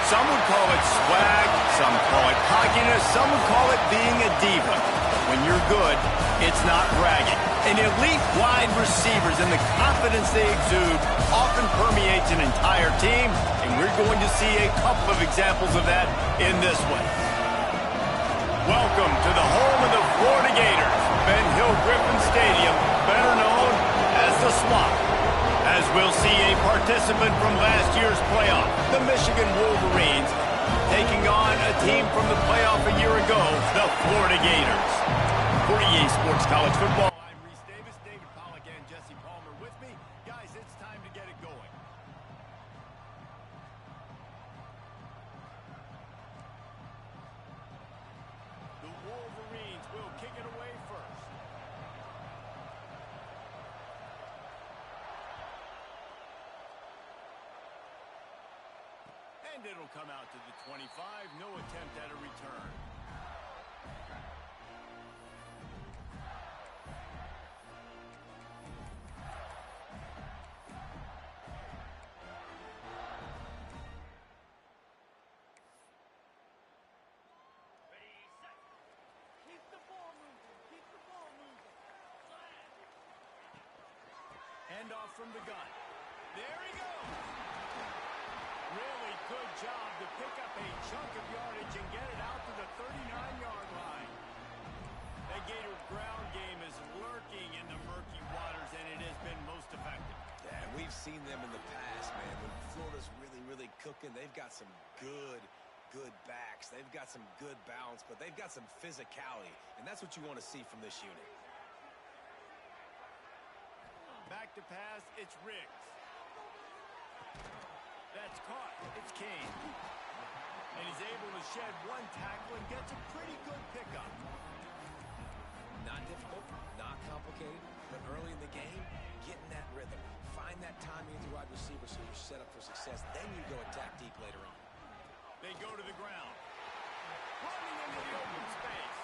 Some would call it swag, some call it cockiness, some would call it being a diva. When you're good, it's not bragging. And elite wide receivers and the confidence they exude often permeates an entire team, and we're going to see a couple of examples of that in this one. Welcome to the home of the Florida Gators, Ben Hill Griffin Stadium, better known as the Swamp. As we'll see a participant from last year's playoff, the Michigan Wolverines, taking on a team from the playoff a year ago, the Florida Gators. For EA Sports College Football, I'm Reese Davis, David Pollack, and Jesse Palmer with me. Guys, it's time to get it going. The Wolverines will kick it away first. And it'll come out to the 25. No attempt at a return. Handoff from the gun. There he goes. Really good job to pick up a chunk of yardage and get it out to the 39-yard line. The Gator ground game is lurking in the murky waters, and it has been most effective. Yeah, we've seen them in the past, man. When Florida's really cooking, they've got some good backs. They've got some good balance, but they've got some physicality, and that's what you want to see from this unit. Back to pass, it's Riggs. That's caught. It's Kane. And he's able to shed one tackle and gets a pretty good pickup. Not difficult, not complicated, but early in the game, getting that rhythm. Find that timing with your wide receiver so you're set up for success. Then you go attack deep later on. They go to the ground. Running into the open space.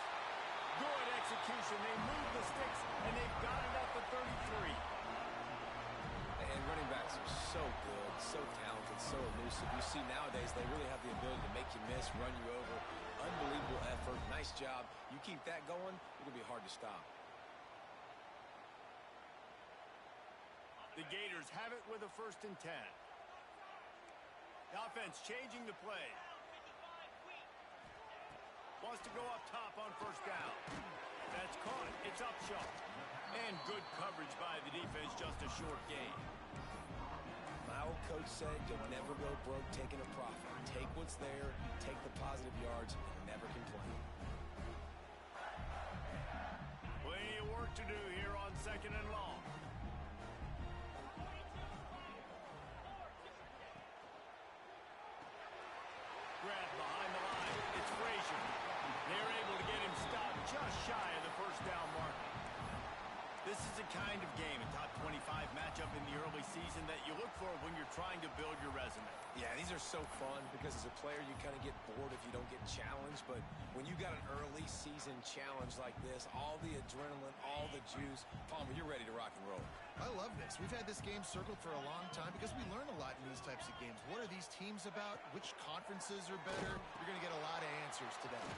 Good execution. They move the sticks, and they've got it at the 33. And running backs are so good, so talented, so elusive. You see nowadays they really have the ability to make you miss, run you over. Unbelievable effort. Nice job. You keep that going, it'll be hard to stop. The Gators have it with a 1st and 10. The offense changing the play. Wants to go up top on 1st down. That's caught. It's Upshaw. And good coverage by the defense, just a short gain. My old coach said you'll never go broke taking a profit. Take what's there, take the positive yards, and never complain. Plenty of work to do here on 2nd and long. Grab behind the line. It's Frazier. They're able to get him stopped just shy of the 1st down mark. This is the kind of game, a top 25 matchup in the early season that you look for when you're trying to build your resume. Yeah, these are so fun because as a player you kind of get bored if you don't get challenged, but when you got an early season challenge like this, all the adrenaline, all the juice, Palmer, you're ready to rock and roll. I love this. We've had this game circled for a long time because we learn a lot in these types of games. What are these teams about? Which conferences are better? You're going to get a lot of answers today.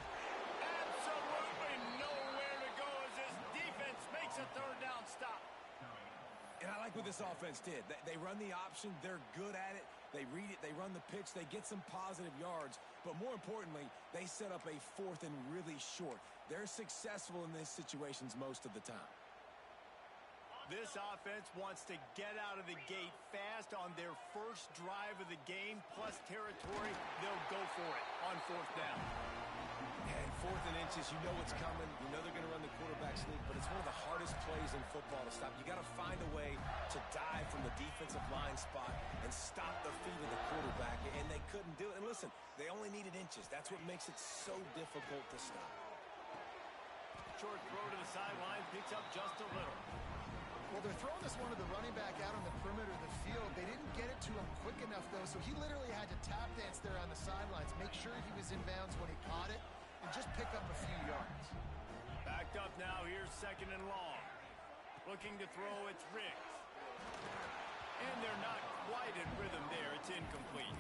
Absolutely nowhere to go as this defense makes a 3rd down stop. And I like what this offense did. They run the option. They're good at it. They read it. They run the pitch. They get some positive yards. But more importantly, they set up a 4th and really short. They're successful in these situations most of the time. This offense wants to get out of the gate fast on their first drive of the game, plus territory. They'll go for it on 4th down. And 4th and inches, you know what's coming. You know they're going to run the quarterback sneak, but it's one of the hardest plays in football to stop. You got to find a way to dive from the defensive line spot and stop the feet of the quarterback, and they couldn't do it. And listen, they only needed inches. That's what makes it so difficult to stop. Short throw to the sideline, picks up just a little. Well, they're throwing this one to the running back out on the perimeter of the field. They didn't get it to him quick enough, though, so he literally had to tap dance there on the sidelines, make sure he was in bounds when he caught it, and just pick up a few yards. Backed up now, here's 2nd and long. Looking to throw, it's Riggs. And they're not quite in rhythm there. It's incomplete.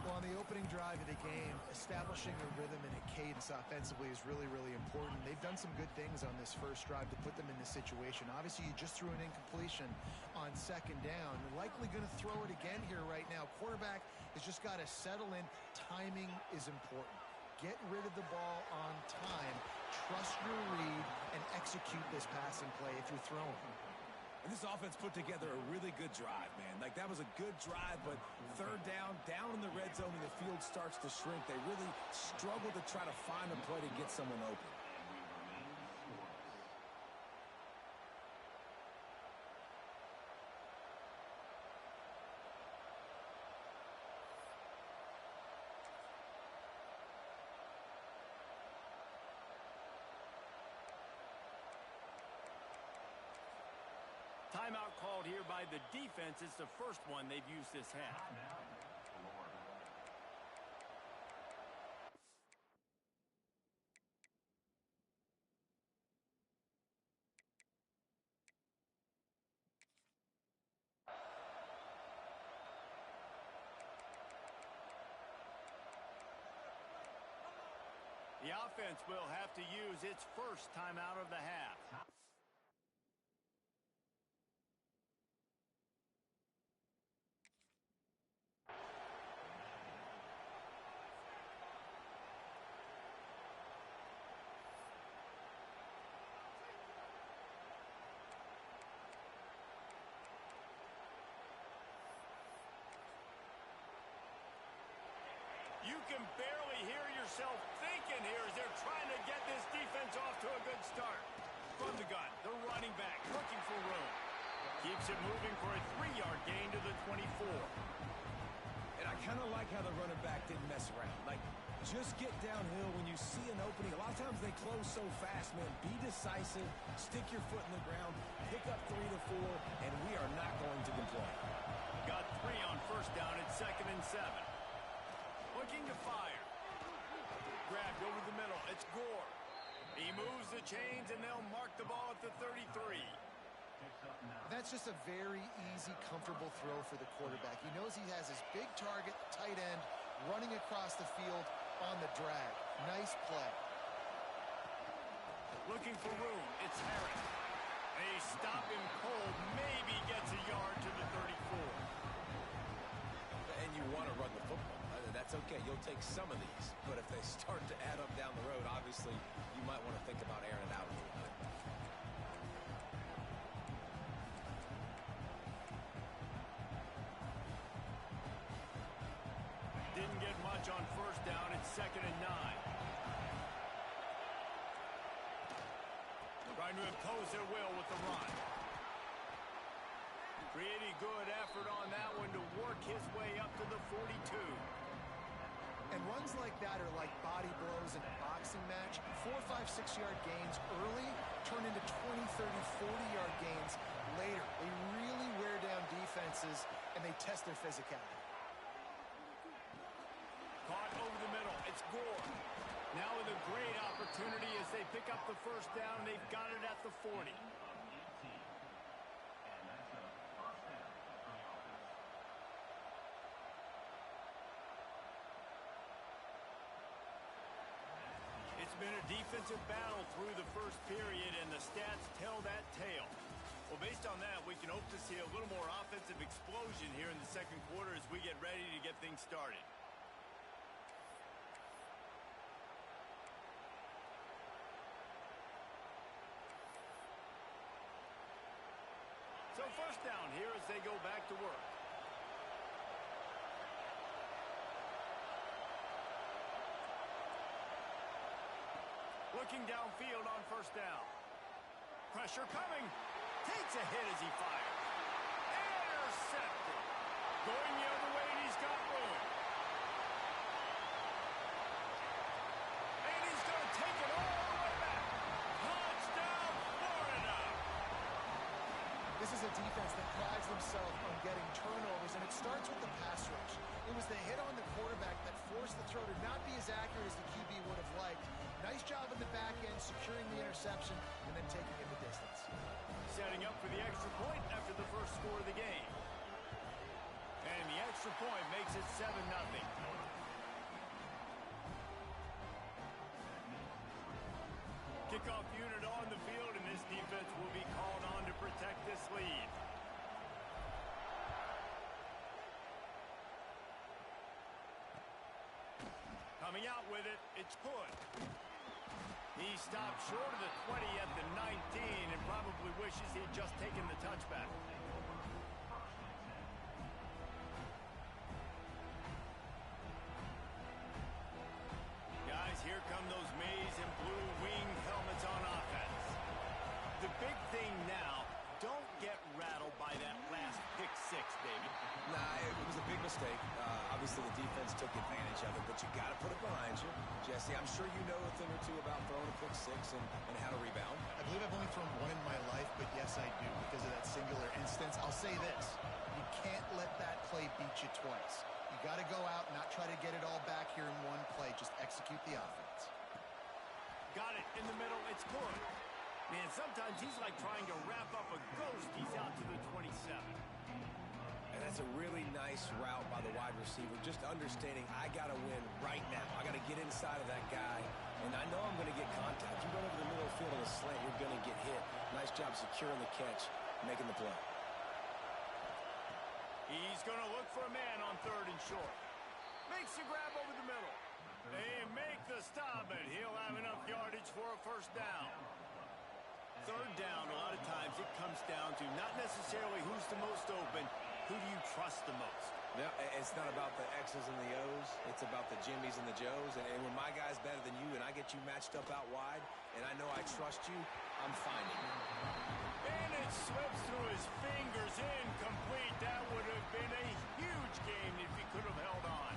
Well, on the opening drive of the game, establishing a rhythm and a cadence offensively is really, really important. They've done some good things on this first drive to put them in this situation. Obviously, you just threw an incompletion on second down. They're likely going to throw it again here right now. Quarterback has just got to settle in. Timing is important. Get rid of the ball on time. Trust your read and execute this passing play if you're throwing. And this offense put together a really good drive, man. Like, that was a good drive, but third down in the red zone, and the field starts to shrink. They really struggle to try to find a play to get someone open. Timeout called here by the defense. It's the first one they've used this half. The offense will have to use its first timeout of the half. You can barely hear yourself thinking here as they're trying to get this defense off to a good start. From the gun, the running back looking for room. Keeps it moving for a 3-yard gain to the 24. And I kind of like how the running back didn't mess around. Like, just get downhill when you see an opening. A lot of times they close so fast, man. Be decisive, stick your foot in the ground, pick up 3 to 4, and we are not going to complain. Got 3 on first down at 2nd and 7. Looking to fire. Grabbed over the middle. It's Gore. He moves the chains, and they'll mark the ball at the 33. That's just a very easy, comfortable throw for the quarterback. He knows he has his big target, tight end, running across the field on the drag. Nice play. Looking for room. It's Harris. They stop him cold. Maybe gets a yard to the 34. And you want to run the football. That's okay. You'll take some of these. But if they start to add up down the road, obviously, you might want to think about airing it out a little bit. Didn't get much on first down. It's 2nd and 9. Trying to impose their will with the run. Pretty good effort on that one to work his way up to the 42. And runs like that are like body blows in a boxing match. 4, 5, 6-yard gains early turn into 20, 30, 40-yard gains later. They really wear down defenses, and they test their physicality. Caught over the middle. It's Gore. Now with a great opportunity as they pick up the first down. They've got it at the 40. It's been a defensive battle through the first period, and the stats tell that tale. Well, based on that, we can hope to see a little more offensive explosion here in the second quarter as we get ready to get things started. So first down here as they go back to work. Looking downfield on first down. Pressure coming. Takes a hit as he fires. Intercepted. Going the other way, and he's got room. And he's going to take it all the way back. Touchdown, Florida. This is a defense that prides themselves on getting turnovers, and it starts with the pass rush. It was the hit on the quarterback that forced the throw to not be as accurate as the QB would have liked. Nice job in the back end, securing the interception, and then taking it the distance. Setting up for the extra point after the first score of the game. And the extra point makes it 7-0. kickoff unit on the field, and this defense will be called on to protect this lead. Coming out with it, it's Hood. He stopped short of the 20 at the 19 and probably wishes he had just taken the touchback. Guys, here come those maize and blue wing helmets on offense. The big thing now, don't get rattled by that last pick six, baby. Nah, it was a big mistake. Obviously, the defense took advantage of it, but you got to put it behind you. Jesse, I'm sure you know a thing or two about throwing a pick six and how to rebound. I believe I've only thrown one in my life, but yes, I do because of that singular instance. I'll say this. You can't let that play beat you twice. You got to go out and not try to get it all back here in one play. Just execute the offense. Got it in the middle. It's good. Man, sometimes he's like trying to wrap up a ghost. He's out to the 27. And that's a really nice route by the wide receiver. Just understanding I got to win right now. I got to get inside of that guy. And I know I'm going to get contact. You run over the middle of the field on a slant, you're going to get hit. Nice job securing the catch, making the play. He's going to look for a man on 3rd and short. Makes the grab over the middle. They make the stop, and he'll have enough yardage for a first down. 3rd down, a lot of times it comes down to not necessarily who's the most open, who do you trust the most? No, it's not about the X's and the O's. It's about the Jimmies and the Joes. And when my guy's better than you and I get you matched up out wide and I know I trust you, I'm finding you. And it slips through his fingers, incomplete. That would have been a huge game if he could have held on.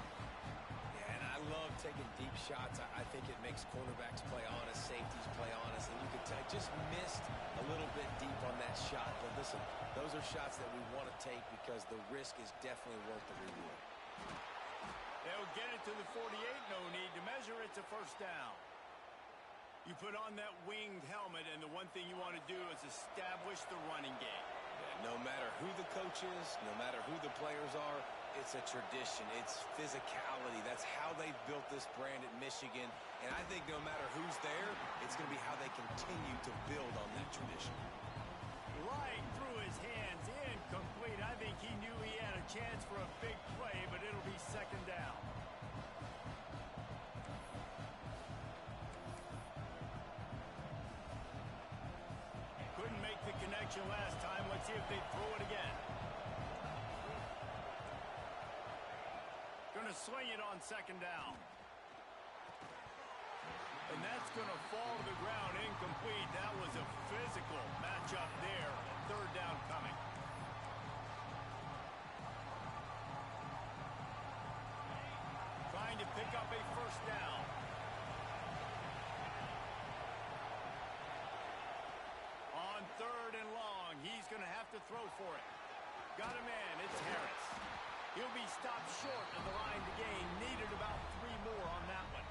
Yeah, and I love taking deep shots. I think it makes cornerbacks play honest, safeties play honest. And you can tell just missed a little bit deep on that shot. But listen, those are shots that we want to take because the risk is definitely worth the reward. They'll get it to the 48, no need to measure. It's a first down. You put on that winged helmet, and the one thing you want to do is establish the running game. Yeah, no matter who the coach is, no matter who the players are, it's a tradition. It's physicality. That's how they've built this brand at Michigan. And I think no matter who's there, it's going to be how they continue to build on that tradition. Right through his hands, incomplete. I think he knew he had a chance for a big play, but it'll be 2nd down. Couldn't make the connection last time. Let's see if they throw it again. Going to swing it on 2nd down. And that's going to fall to the ground incomplete. That was a physical matchup there. 3rd down coming. Trying to pick up a first down. On 3rd and long, he's going to have to throw for it. Got a man, it's Harris. He'll be stopped short of the line to gain. Needed about 3 more on that one.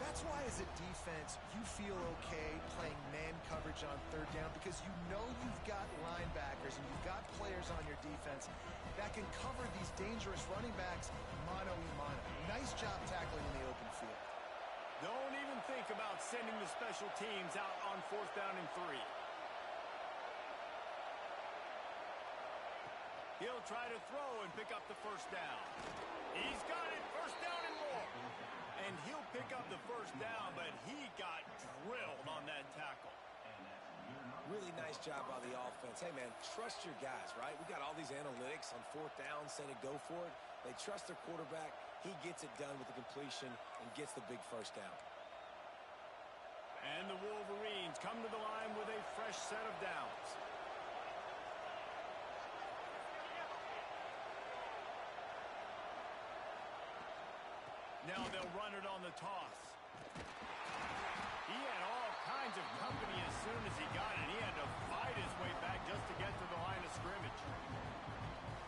That's why as a defense, you feel okay playing man coverage on 3rd down because you know you've got linebackers and you've got players on your defense that can cover these dangerous running backs mano-a-mano. Nice job tackling in the open field. Don't even think about sending the special teams out on 4th down and 3. He'll try to throw and pick up the first down. He's got it, 1st down and more. And he'll pick up the first down, but he got drilled on that tackle. Really nice job by the offense. Hey, man, trust your guys, right? We got all these analytics on 4th down saying to go for it. They trust their quarterback. He gets it done with the completion and gets the big first down. And the Wolverines come to the line with a fresh set of downs. Now they'll run it on the toss. He had all kinds of company as soon as he got it. He had to fight his way back just to get to the line of scrimmage.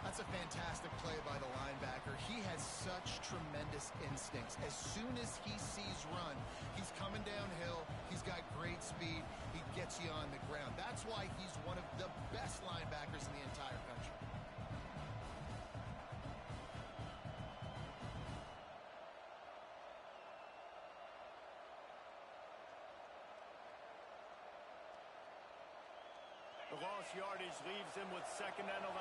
That's a fantastic play by the linebacker. He has such tremendous instincts. As soon as he sees run, he's coming downhill. He's got great speed. He gets you on the ground. That's why he's one of the best linebackers in the entire country. The lost yardage leaves him with 2nd and 11.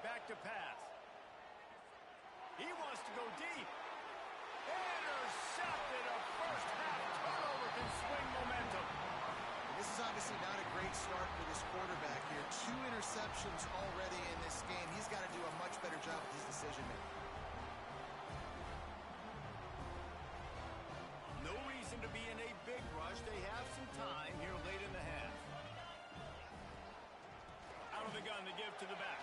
Back to pass. He wants to go deep. Intercepted. A first half turnover can swing momentum. This is obviously not a great start for this quarterback here. 2 interceptions already in this game. He's got to do a much better job with his decision making. No reason to be in a big rush. They have some time here late in the half. Out of the gun to give to the back.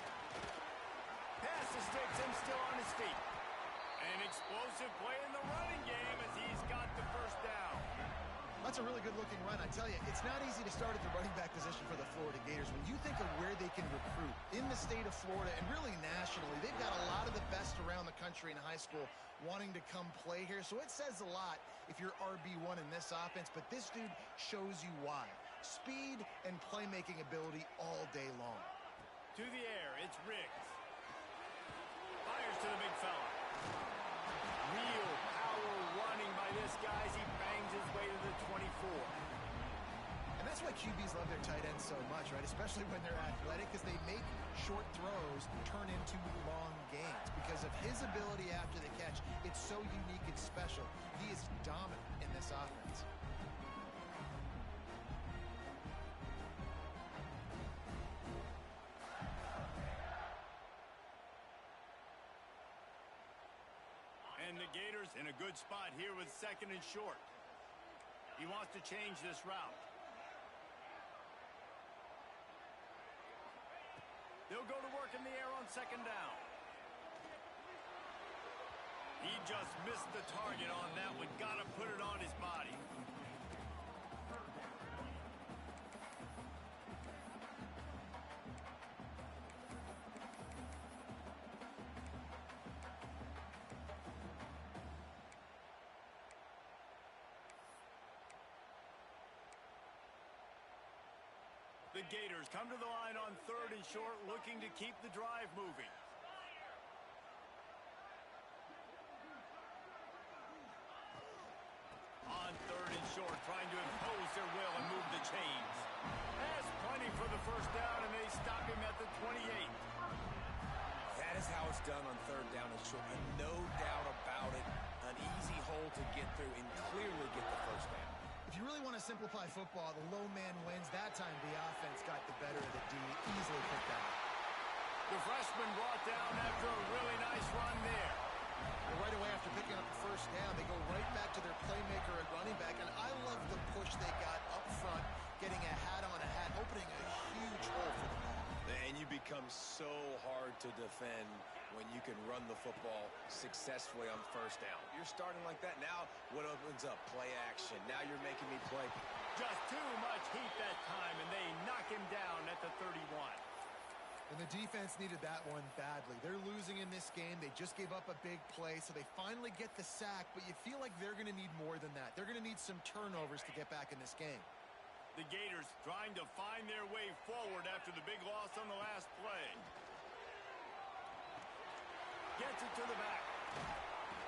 Passes takes him still on his feet. An explosive play in the running game as he's got the first down. That's a really good-looking run. I tell you, it's not easy to start at the running back position for the Florida Gators. When you think of where they can recruit in the state of Florida and really nationally, they've got a lot of the best around the country in high school wanting to come play here. So it says a lot if you're RB1 in this offense, but this dude shows you why. Speed and playmaking ability all day long. To the air, it's Riggs. Fires to the big fella. Real power running by this guy as he bangs his way to the 24. And that's why QBs love their tight ends so much, right? Especially when they're athletic, because they make short throws turn into long gains. Because of his ability after the catch, it's so unique and special. He is dominant in this offense. And the Gators in a good spot here with 2nd and short. He wants to change this route. They'll go to work in the air on 2nd down. He just missed the target on that one. Got to put it on his body. The Gators come to the line on 3rd and short, looking to keep the drive moving. On 3rd and short, trying to impose their will and move the chains. Has plenty for the first down, and they stop him at the 28. That is how it's done on 3rd down and short. And no doubt about it, an easy hole to get through and clearly get the first down. If you really want to simplify football, the low man wins. That time the offense got the better of the D. Easily picked out. The freshman brought down after a really nice run there. And right away after picking up the first down, they go right back to their playmaker at running back. And I love the push they got up front, getting a hat on a hat, opening a huge hole for the ball. And you become so hard to defend when you can run the football successfully on 1st down. You're starting like that. Now what opens up? Play action. Now you're making me play. Just too much heat that time, and they knock him down at the 31. And the defense needed that one badly. They're losing in this game. They just gave up a big play, so they finally get the sack, but you feel like they're going to need more than that. They're going to need some turnovers to get back in this game. The Gators trying to find their way forward after the big loss on the last play. Gets it to the back.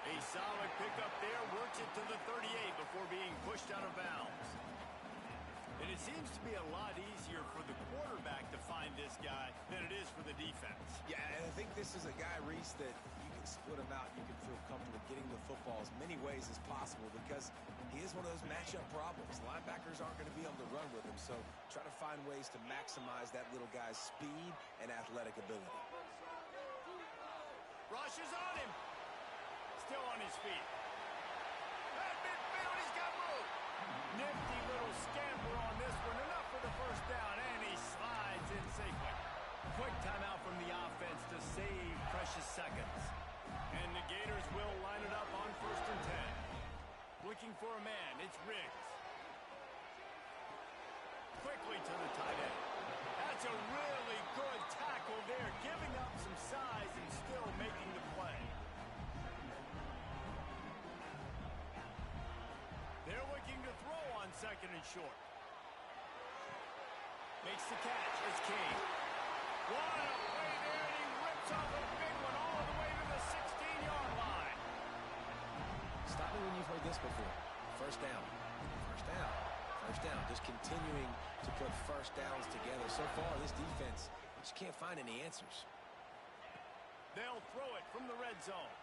A solid pickup there, works it to the 38 before being pushed out of bounds. And it seems to be a lot easier for the quarterback to find this guy than it is for the defense. Yeah, and I think this is a guy, Reese, that you can split him out. You can feel comfortable getting the football as many ways as possible because he is one of those matchup problems. Linebackers aren't going to be able to run with him, so try to find ways to maximize that little guy's speed and athletic ability. Rushes on him. Still on his feet. At midfield, he's got room. Nifty little scamper on this one. Enough for the first down, and he slides in safely. Quick timeout from the offense to save precious seconds. And the Gators will line it up on 1st and 10. Looking for a man, it's Riggs. Quickly to the tight end. That's a really good tackle there, giving up some size and still making the play. They're looking to throw on 2nd and short. Makes the catch. It's King. What a play there, and he rips off a big one all the way to the 16-yard line. Stop me when you've heard this before. 1st down. 1st down. First down, just continuing to put first downs together. So far, this defense just can't find any answers. They'll throw it from the red zone.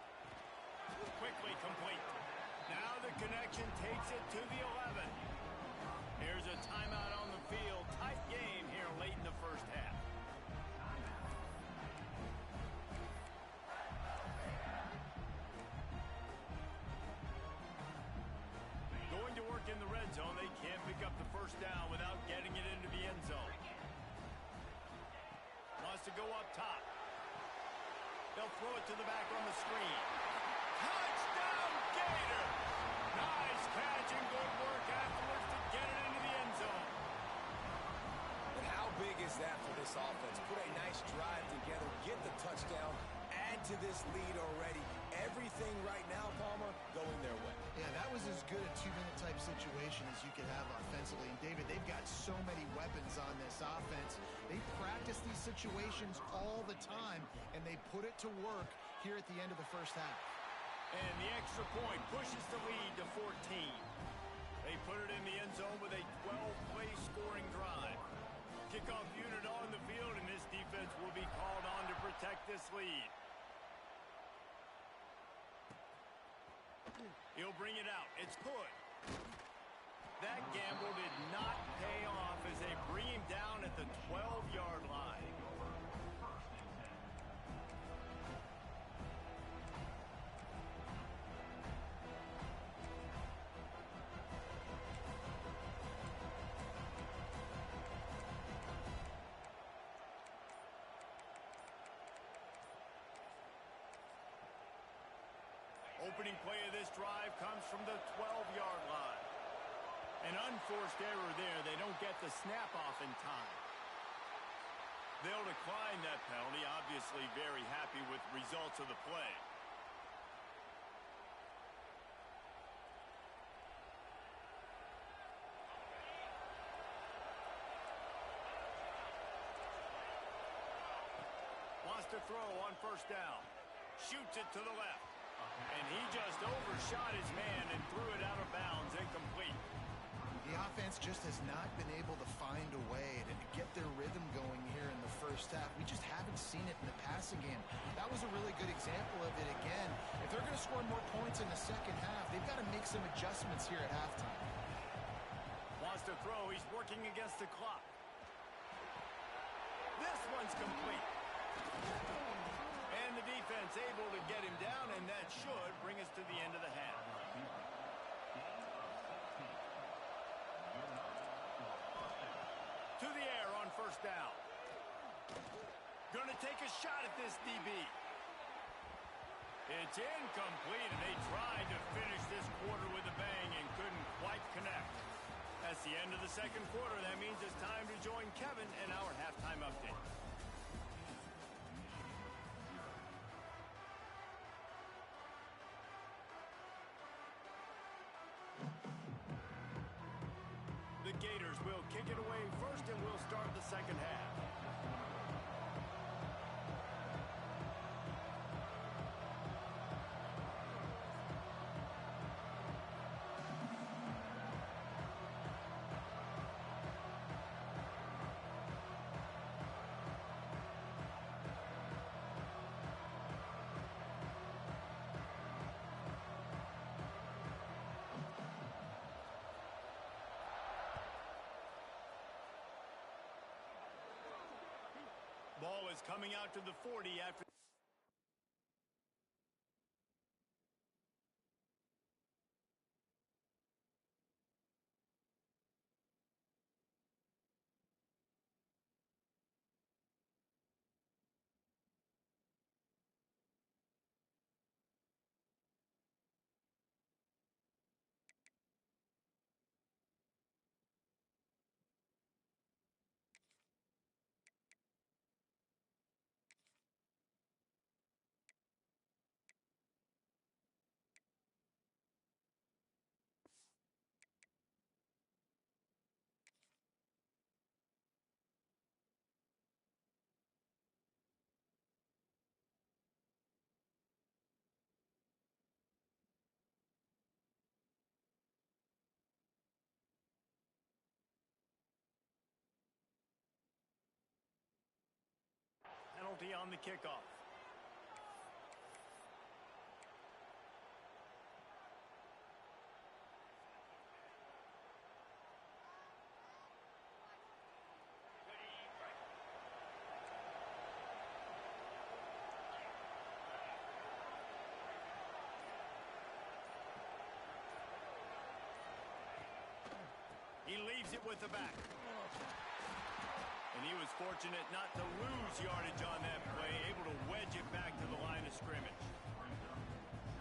Quickly complete. Now the connection takes it to the 11. Here's a timeout on the field. Tight game here late in the first half. Going to work in the red zone. They can't pick up the first down without getting it into the end zone. Wants to go up top. They'll throw it to the back on the screen. Touchdown, Gators! Nice catch and good work afterwards to get it into the end zone. And how big is that for this offense? Put a nice drive together, get the touchdown, add to this lead already. Everything right now, Palmer, going their way. Yeah, that was as good a two-minute type situation as you could have offensively. And, David, they've got so many weapons on this offense. They practice these situations all the time, and they put it to work here at the end of the first half. And the extra point pushes the lead to 14. They put it in the end zone with a 12-play scoring drive. Kickoff unit on the field, and this defense will be called on to protect this lead. He'll bring it out. It's good. That gamble did not pay off as they bring him down at the 12-yard line. Opening play of this drive comes from the 12-yard line. An unforced error there. They don't get the snap off in time. They'll decline that penalty, obviously very happy with results of the play. Wants to throw on first down. Shoots it to the left. And he just overshot his man and threw it out of bounds, incomplete. The offense just has not been able to find a way to get their rhythm going here in the first half. We just haven't seen it in the passing game. That was a really good example of it again. If they're going to score more points in the second half, they've got to make some adjustments here at halftime. Wants to throw. He's working against the clock. This one's complete. And the defense able to get him down, and that should bring us to the end of the half. To the air on first down. Gonna take a shot at this DB. It's incomplete, and they tried to finish this quarter with a bang and couldn't quite connect. That's the end of the second quarter. That means it's time to join Kevin in our halftime update. The Gators will kick it away first, and we'll start the second half. Ball is coming out to the 40 after. penalty on the kickoff. He leaves it with the back. And he was fortunate not to lose yardage on that play, able to wedge it back to the line of scrimmage.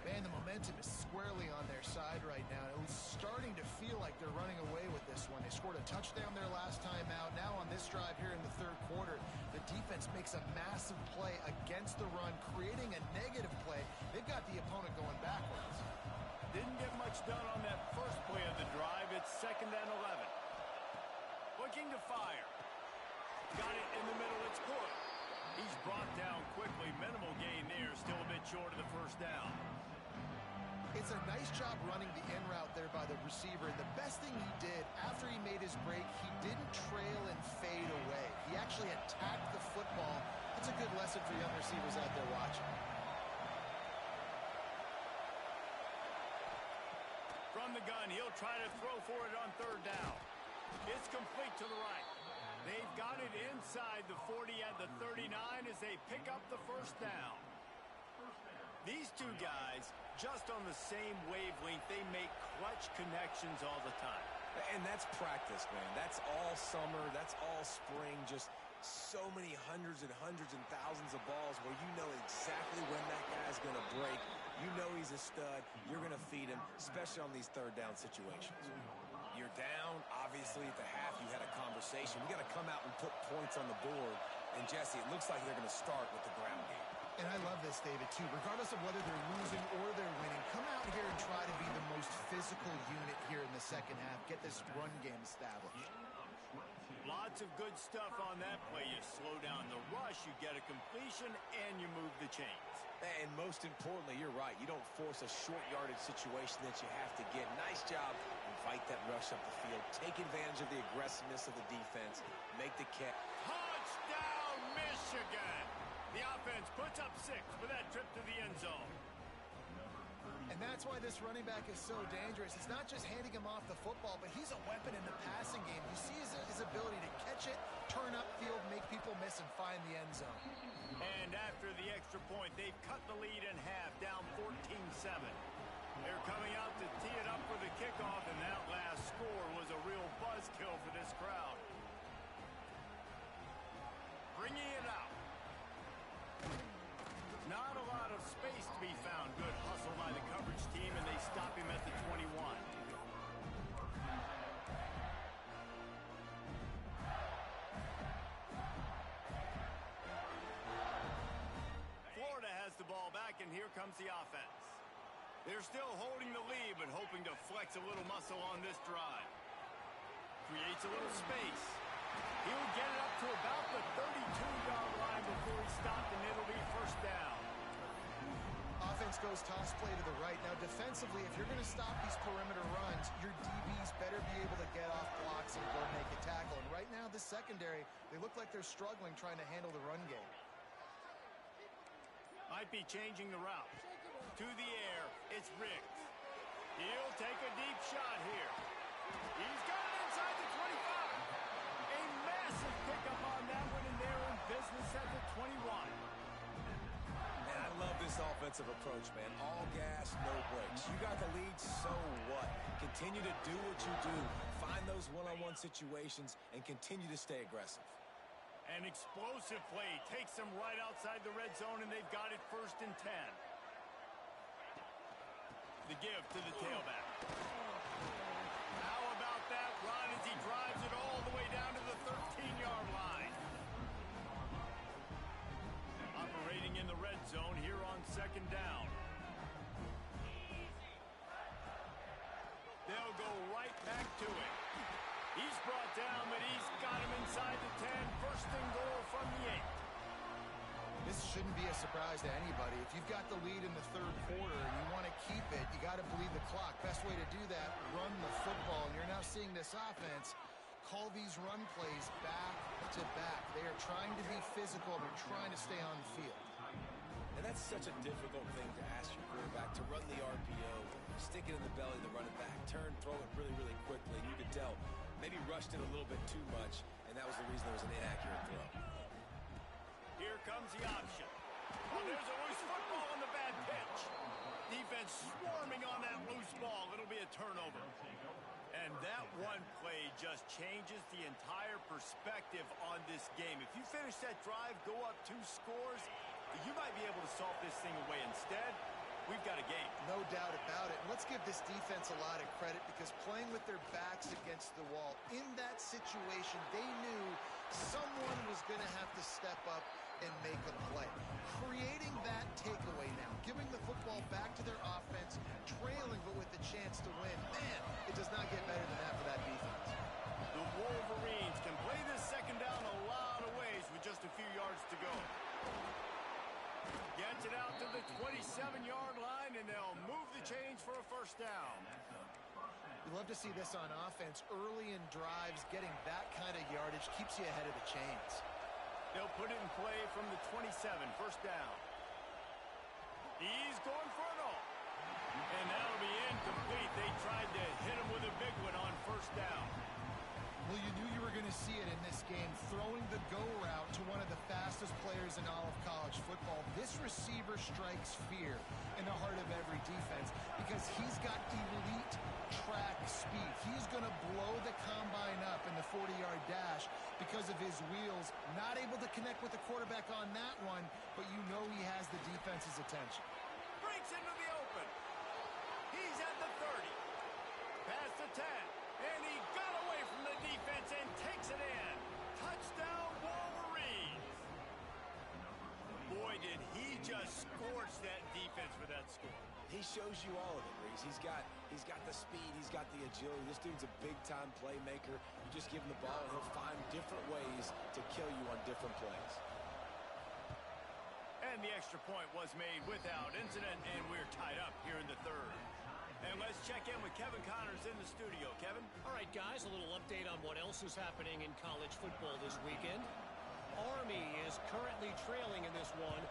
Man, the momentum is squarely on their side right now. It was starting to feel like they're running away with this one. They scored a touchdown their last time out. Now on this drive here in the third quarter, the defense makes a massive play against the run, creating a negative play. They've got the opponent going backwards. Didn't get much done on that first play of the drive. It's 2nd and 11. Looking to fire. Got it in the middle. It's good. He's brought down quickly. Minimal gain there. Still a bit short of the first down. It's a nice job running the in route there by the receiver. And the best thing he did after he made his break, he didn't trail and fade away. He actually attacked the football. That's a good lesson for young receivers out there watching. From the gun, he'll try to throw for it on 3rd down. It's complete to the right. They've got it inside the 40 at the 39 as they pick up the first down. These two guys, just on the same wavelength, they make clutch connections all the time. And that's practice, man. That's all summer. That's all spring. Just so many hundreds and thousands of balls where you know exactly when that guy's going to break. You know he's a stud. You're going to feed him, especially on these 3rd down situations. You're down. Obviously, at the half, you had a conversation. We got to come out and put points on the board. And, Jesse, it looks like they're going to start with the ground game. And I love this, David, too. Regardless of whether they're losing or they're winning, come out here and try to be the most physical unit here in the second half. Get this run game established. Lots of good stuff on that play. You slow down the rush, you get a completion, and you move the chains. And most importantly, you're right. You don't force a short yardage situation that you have to get. Nice job. Invite that rush up the field. Take advantage of the aggressiveness of the defense. Make the catch. Touchdown, Michigan! The offense puts up 6 for that trip to the end zone. And that's why this running back is so dangerous. It's not just handing him off the football, but he's a weapon in the passing game. You see his ability to catch it, turn upfield, make people miss, and find the end zone. And after the extra point, they've cut the lead in half, down 14-7. They're coming out to tee it up for the kickoff, and that last score was a real buzzkill for this crowd. Bringing it out. Not a lot of space to be found. Good hustle by the coverage team, and they stop him at the 21. Florida has the ball back, and here comes the offense. They're still holding the lead, but hoping to flex a little muscle on this drive. Creates a little space. He'll get it up to about the 32-yard line before he's stopped, and it'll be first down. Offense goes toss play to the right. Now, defensively, if you're going to stop these perimeter runs, your DBs better be able to get off blocks and go make a tackle. And right now, the secondary, they look like they're struggling trying to handle the run game. Might be changing the route. To the air, it's Riggs. He'll take a deep shot here. He's got it inside the 25. A massive pickup on that one, and they're in business at the 21. Man, I love this offensive approach, man. All gas, no brakes. You got the lead, so what? Continue to do what you do. Find those one-on-one situations and continue to stay aggressive. An explosive play takes them right outside the red zone, and they've got it 1st and 10. The give to the tailback. How about that run as he drives it all the way down to the 13-yard line? Operating in the red zone here on 2nd down. They'll go right back to it. He's brought down, but he's got him inside the 10. 1st and goal from the 8. This shouldn't be a surprise to anybody. If you've got the lead in the third quarter and you want to keep it, you got to bleed the clock. Best way to do that, run the football. And you're now seeing this offense call these run plays back to back. They are trying to be physical. They're trying to stay on the field. And that's such a difficult thing to ask your quarterback, to run the RPO, stick it in the belly of the running back, turn, throw it really, really quickly. And you could tell maybe rushed it a little bit too much, and that was the reason there was an inaccurate throw. Here comes the option. Oh, there's a loose football on the bad pitch. Defense swarming on that loose ball. It'll be a turnover. And that one play just changes the entire perspective on this game. If you finish that drive, go up 2 scores, you might be able to solve this thing away. Instead, we've got a game. No doubt about it. And let's give this defense a lot of credit because playing with their backs against the wall, in that situation, they knew someone was going to have to step up and make a play. Creating that takeaway now, giving the football back to their offense, trailing but with the chance to win. Man, it does not get better than that for that defense. The Wolverines can play this second down a lot of ways with just a few yards to go. Gets it out to the 27-yard line, and they'll move the chains for a first down. You love to see this on offense. Early in drives, getting that kind of yardage keeps you ahead of the chains. They'll put it in play from the 27, first down. He's going for it all. And that'll be incomplete. They tried to hit him with a big one on first down. Well, you knew you were going to see it in this game, throwing the go route to one of the fastest players in all of college football. This receiver strikes fear in the heart of every defense because he's got elite track speed. He's going to blow the combine up in the 40-yard dash because of his wheels. Not able to connect with the quarterback on that one, but you know he has the defense's attention. Breaks into the open. He's at the 30. Past the 10. And he got away from the defense and takes it in. Touchdown, Wolverines. Boy, did he just scorch that defense for that score. He shows you all of it, Reese. He's got the speed. He's got the agility. This dude's a big-time playmaker. You just give him the ball, and he'll find different ways to kill you on different plays. And the extra point was made without incident, and we're tied up here in the third. And let's check in with Kevin Connors in the studio. Kevin? All right, guys, a little update on what else is happening in college football this weekend. Army is currently trailing in this one,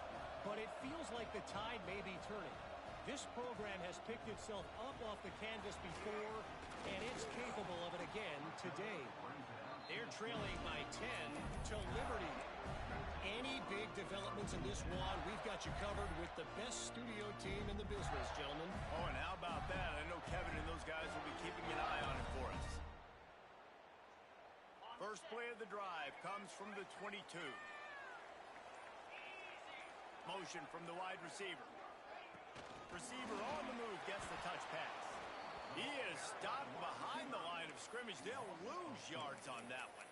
but it feels like the tide may be turning. This program has picked itself up off the canvas before, and it's capable of it again today. They're trailing by 10 to Liberty. Any big developments in this one, we've got you covered with the best studio team in the business, gentlemen. Oh, and how about that? I know Kevin and those guys will be keeping an eye on it for us. First play of the drive comes from the 22. Motion from the wide receiver. Receiver on the move gets the touch pass. He is stopped behind the line of scrimmage. They'll lose yards on that one.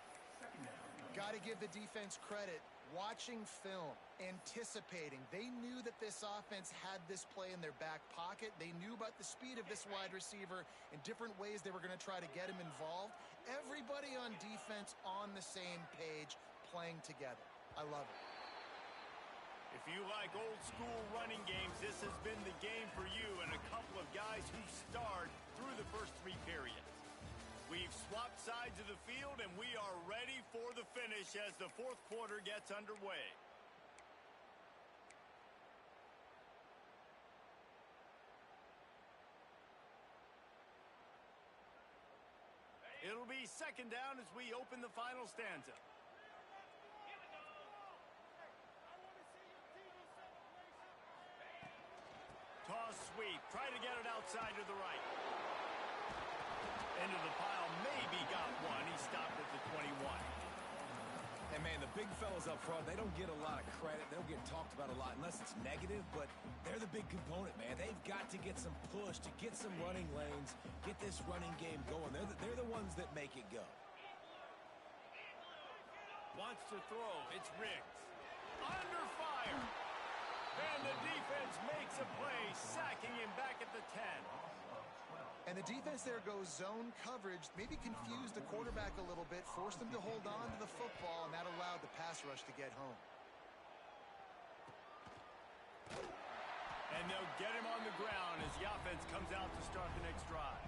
Got to give the defense credit. Watching film, anticipating. They knew that this offense had this play in their back pocket. They knew about the speed of this wide receiver and different ways they were going to try to get him involved. Everybody on defense on the same page, playing together. I love it. If you like old school running games, this has been the game for you and a couple of guys who starred through the first 3 periods. We've swapped sides of the field, and we are ready for the finish as the fourth quarter gets underway. It'll be second down as we open the final stanza. Toss sweep. Try to get it outside to the right. Into the pile, maybe got one. He stopped at the 21. And, man, the big fellas up front, they don't get a lot of credit. They don't get talked about a lot unless it's negative, but they're the big component, man. They've got to get some push, to get some running lanes, get this running game going. They're the ones that make it go. Wants to throw. It's Riggs. Under fire. And the defense makes a play, sacking him back at the 10. And the defense there goes zone coverage, maybe confused the quarterback a little bit, forced him to hold on to the football, and that allowed the pass rush to get home. And they'll get him on the ground as the offense comes out to start the next drive.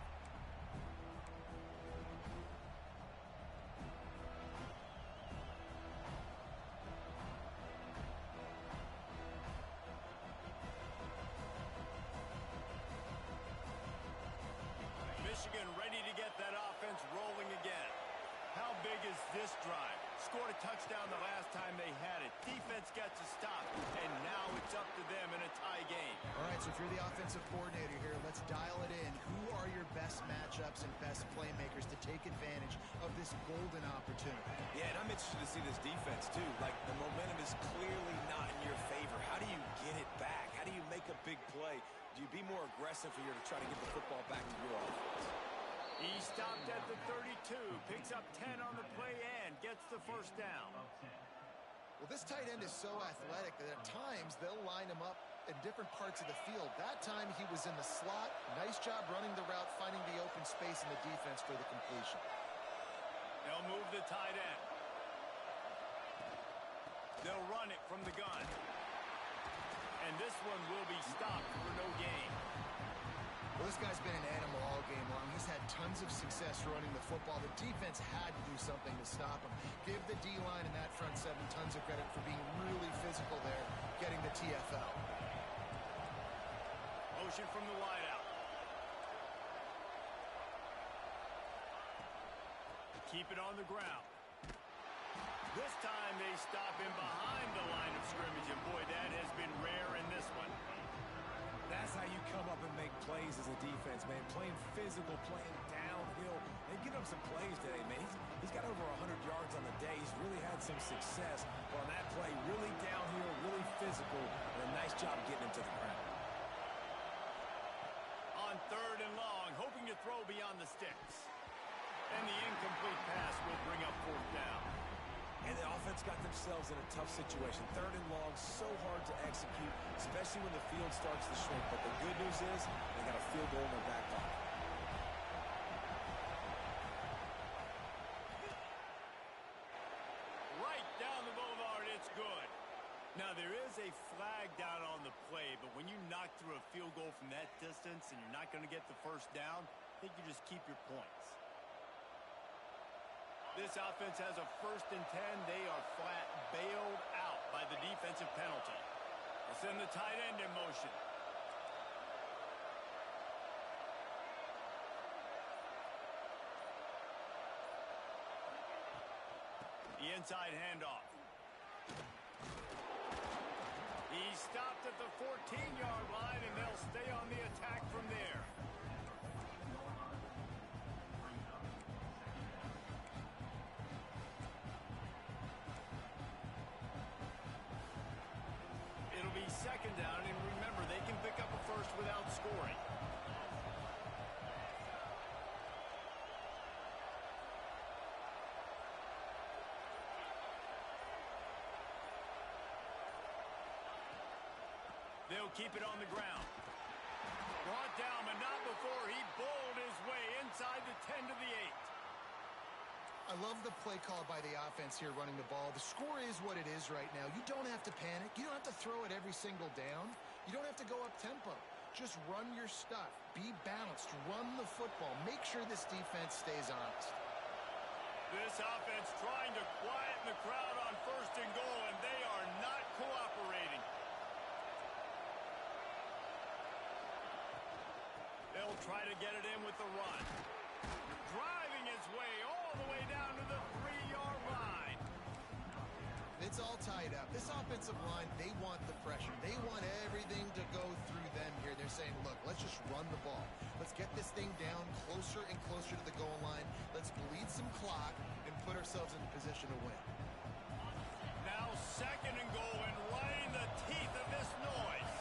touchdown the last time they had it. Defense gets a stop, and now it's up to them in a tie game. All right, so if you're the offensive coordinator here, let's dial it in. Who are your best matchups and best playmakers to take advantage of this golden opportunity? Yeah, and I'm interested to see this defense, too. Like, the momentum is clearly not in your favor. How do you get it back? How do you make a big play? Do you be more aggressive here to try to get the football back to your offense? He stopped at the 32, picks up 10 on the play and gets the first down. Well, this tight end is so athletic that at times they'll line him up in different parts of the field. That time he was in the slot. Nice job running the route, finding the open space in the defense for the completion. They'll move the tight end. They'll run it from the gun. And this one will be stopped for no gain. Well, this guy's been an animal all game long. He's had tons of success running the football. The defense had to do something to stop him. Give the D-line and that front seven tons of credit for being really physical there, getting the TFL. Motion from the wideout. Keep it on the ground. This time they stop him behind the line of scrimmage, and boy, that has been rare in this one. That's how you come up and make plays as a defense, man. Playing physical, playing downhill. They get him some plays today, man. He's got over 100 yards on the day. He's really had some success on that play. Really downhill, really physical, and a nice job getting him to the ground. On 3rd and long, hoping to throw beyond the sticks. And the incomplete pass will bring up 4th down. And the offense got themselves in a tough situation. 3rd and long, so hard to execute, especially when the field starts to shrink. But the good news is they got a field goal in their back pocket. Right down the boulevard, it's good. Now, there is a flag down on the play, but when you knock through a field goal from that distance and you're not going to get the first down, I think you just keep your points. This offense has a 1st and 10. They are flat bailed out by the defensive penalty. They'll send the tight end in motion. The inside handoff. He stopped at the 14-yard line, and they'll stay on the attack from there. It'll be 2nd down, and remember, they can pick up a first without scoring. They'll keep it on the ground. Brought down, but not before he bowled his way inside the 10 to the 8. I love the play call by the offense here running the ball. The score is what it is right now. You don't have to panic. You don't have to throw it every single down. You don't have to go up tempo. Just run your stuff. Be balanced. Run the football. Make sure this defense stays honest. This offense trying to quieten the crowd on 1st and goal, and they are not cooperating. They'll try to get it in with the run. Driving his way all the way down to the 3-yard line. It's all tied up. This offensive line, they want the pressure. They want everything to go through them here. They're saying, look, let's just run the ball. Let's get this thing down closer and closer to the goal line. Let's bleed some clock and put ourselves in a position to win. Now 2nd and goal, and right in the teeth of this noise.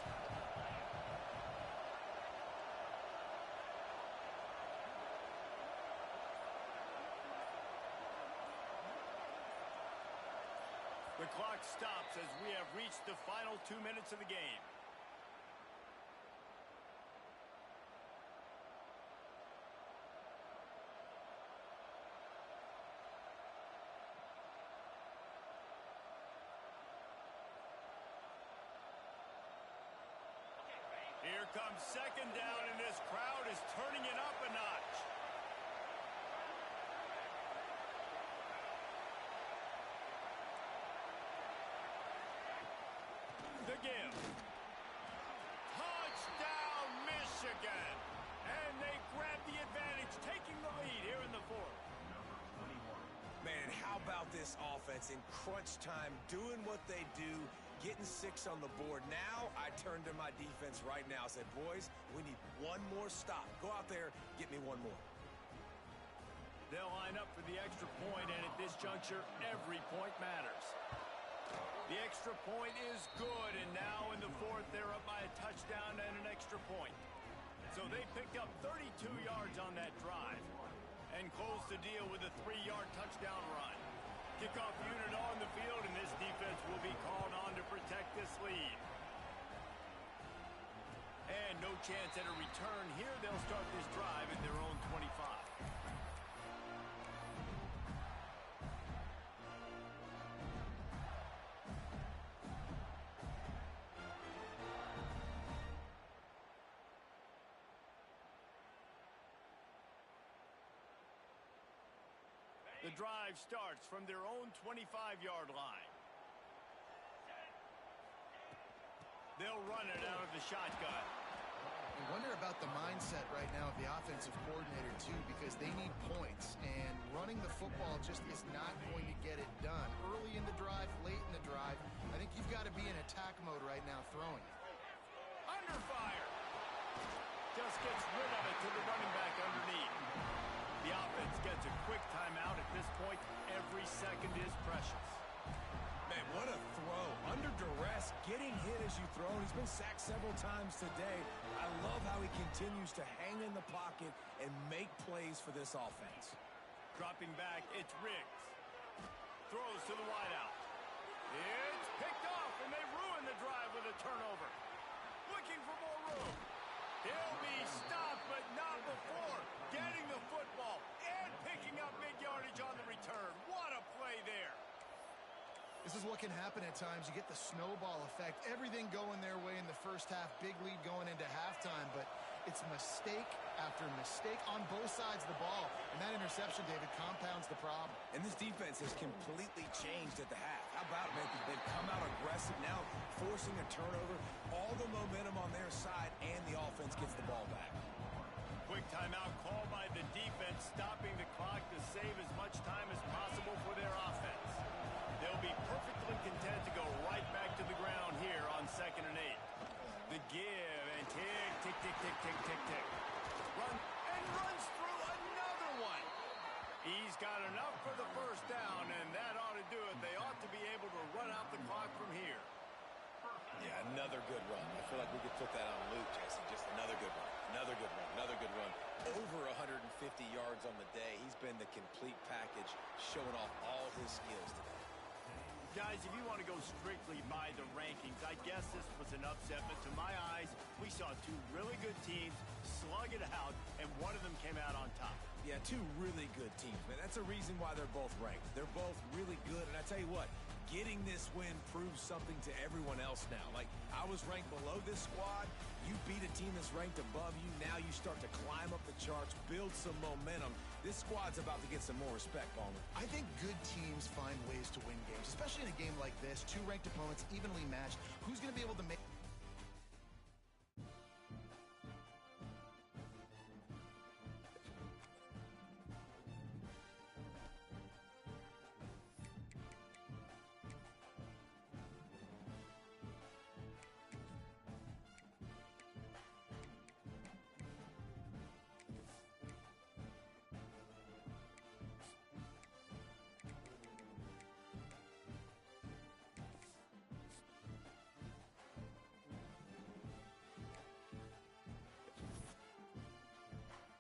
The clock stops as we have reached the final 2 minutes of the game. Here comes 2nd down, and this crowd is turning it up a notch. The give. Touchdown, Michigan. And they grab the advantage, taking the lead here in the 4th. Man, how about this? this offense in crunch time, doing what they do, getting 6 on the board. Now I turn to my defense right now. I said, boys, we need one more stop. Go out there, get me one more. They'll line up for the extra point, and at this juncture, every point matters. The extra point is good, and now in the fourth, they're up by a touchdown and an extra point. So they picked up 32 yards on that drive and closed the deal with a 3-yard touchdown run. Kickoff unit on the field, and this defense will be called on to protect this lead. And no chance at a return here. They'll start this drive at their own 25. The drive starts from their own 25-yard line. They'll run it out of the shotgun. I wonder about the mindset right now of the offensive coordinator, too, because they need points, and running the football just is not going to get it done. Early in the drive, late in the drive, I think you've got to be in attack mode right now throwing it. Under fire. Just gets rid of it to the running back underneath. The offense gets a quick timeout at this point. Every second is precious. Man, what a throw. Under duress, getting hit as you throw. He's been sacked several times today. I love how he continues to hang in the pocket and make plays for this offense. Dropping back, it's Riggs. Throws to the wideout. It's picked off, and they ruin the drive with a turnover. Looking for more room. He'll be stopped, but not before getting the football and picking up mid-yardage on the return. What a play there. This is what can happen at times. You get the snowball effect. Everything going their way in the first half. Big lead going into halftime, but it's mistake after mistake on both sides of the ball. And that interception, David, compounds the problem. And this defense has completely changed at the half. How about it, man? They've come out aggressive now, forcing a turnover. All the momentum on their side, and the offense gets the ball back. Quick timeout call by the defense, stopping the clock to save as much time as possible for their offense. They'll be perfectly content to go right back to the ground here on 2nd and 8. The give and tick, tick, tick, tick, tick, tick, tick. Run and runs through another one. He's got enough for the first down, and that ought to do it. They ought to be able to run out the clock from here. Yeah, another good run. I feel like we could put that on Luke, Jesse. Just another good run. Another good run. Another good run. Over 150 yards on the day. He's been the complete package, showing off all his skills today. Guys, if you want to go strictly by the rankings, I guess this was an upset, but to my eyes, we saw two really good teams slug it out, and one of them came out on top. Yeah, two really good teams, man. That's a reason why they're both ranked. They're both really good, and I tell you what, getting this win proves something to everyone else now. Like, I was ranked below this squad. You beat a team that's ranked above you. Now you start to climb up the charts, build some momentum. This squad's about to get some more respect, Palmer. I think good teams find ways to win games, especially in a game like this. Two ranked opponents, evenly matched. Who's going to be able to make